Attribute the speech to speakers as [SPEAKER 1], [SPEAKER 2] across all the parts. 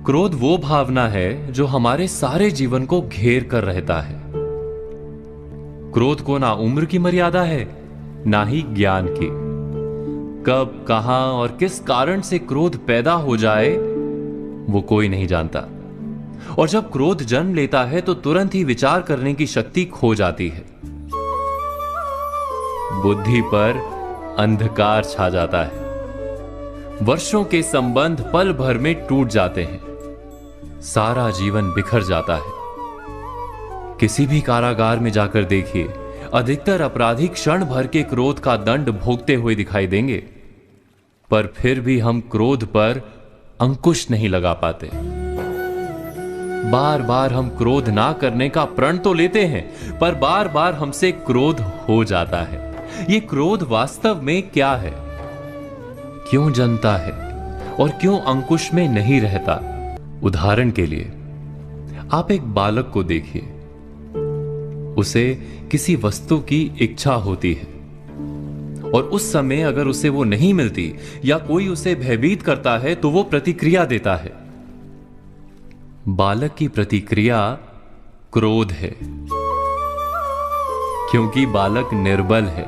[SPEAKER 1] क्रोध वो भावना है जो हमारे सारे जीवन को घेर कर रहता है। क्रोध को ना उम्र की मर्यादा है, ना ही ज्ञान की। कब, कहां और किस कारण से क्रोध पैदा हो जाए वो कोई नहीं जानता। और जब क्रोध जन्म लेता है तो तुरंत ही विचार करने की शक्ति खो जाती है। बुद्धि पर अंधकार छा जाता है। वर्षों के संबंध पल भर में टूट जाते हैं। सारा जीवन बिखर जाता है। किसी भी कारागार में जाकर देखिए, अधिकतर अपराधी क्षण भर के क्रोध का दंड भोगते हुए दिखाई देंगे, पर फिर भी हम क्रोध पर अंकुश नहीं लगा पाते। बार बार हम क्रोध ना करने का प्रण तो लेते हैं, पर बार बार हमसे क्रोध हो जाता है। ये क्रोध वास्तव में क्या है, क्यों जन्मता है और क्यों अंकुश में नहीं रहता? उदाहरण के लिए आप एक बालक को देखिए। उसे किसी वस्तु की इच्छा होती है और उस समय अगर उसे वो नहीं मिलती या कोई उसे भयभीत करता है तो वो प्रतिक्रिया देता है। बालक की प्रतिक्रिया क्रोध है, क्योंकि बालक निर्बल है,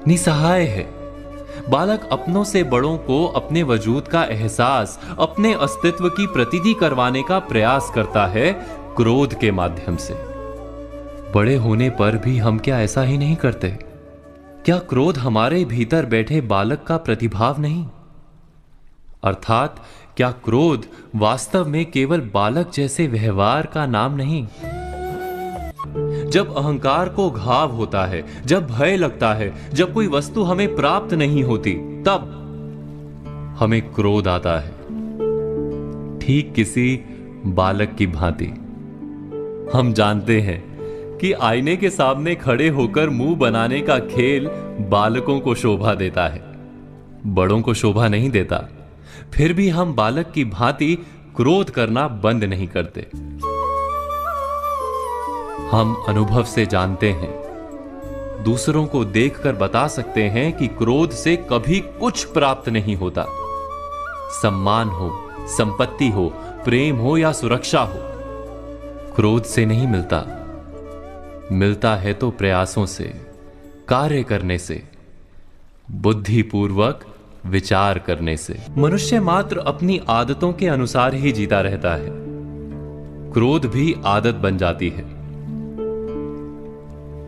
[SPEAKER 1] निसहाय है। बालक अपनों से बड़ों को अपने वजूद का एहसास, अपने अस्तित्व की प्रतीति करवाने का प्रयास करता है क्रोध के माध्यम से। बड़े होने पर भी हम क्या ऐसा ही नहीं करते? क्या क्रोध हमारे भीतर बैठे बालक का प्रतिभाव नहीं? अर्थात क्या क्रोध वास्तव में केवल बालक जैसे व्यवहार का नाम नहीं? जब अहंकार को घाव होता है, जब भय लगता है, जब कोई वस्तु हमें प्राप्त नहीं होती, तब हमें क्रोध आता है, ठीक किसी बालक की भांति। हम जानते हैं कि आईने के सामने खड़े होकर मुंह बनाने का खेल बालकों को शोभा देता है, बड़ों को शोभा नहीं देता। फिर भी हम बालक की भांति क्रोध करना बंद नहीं करते। हम अनुभव से जानते हैं, दूसरों को देखकर बता सकते हैं कि क्रोध से कभी कुछ प्राप्त नहीं होता। सम्मान हो, संपत्ति हो, प्रेम हो या सुरक्षा हो, क्रोध से नहीं मिलता। मिलता है तो प्रयासों से, कार्य करने से, बुद्धिपूर्वक विचार करने से। मनुष्य मात्र अपनी आदतों के अनुसार ही जीता रहता है। क्रोध भी आदत बन जाती है।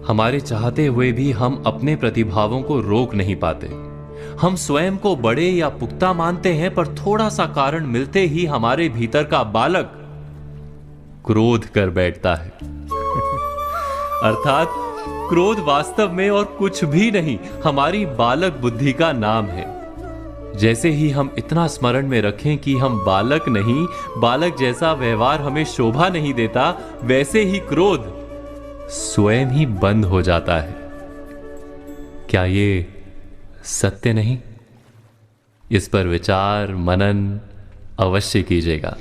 [SPEAKER 1] हमारे चाहते हुए भी हम अपने प्रतिभावों को रोक नहीं पाते। हम स्वयं को बड़े या पुख्ता मानते हैं, पर थोड़ा सा कारण मिलते ही हमारे भीतर का बालक क्रोध कर बैठता है। अर्थात क्रोध वास्तव में और कुछ भी नहीं, हमारी बालक बुद्धि का नाम है। जैसे ही हम इतना स्मरण में रखें कि हम बालक नहीं, बालक जैसा व्यवहार हमें शोभा नहीं देता, वैसे ही क्रोध स्वयं ही बंद हो जाता है। क्या ये सत्य नहीं? इस पर विचार मनन अवश्य कीजिएगा।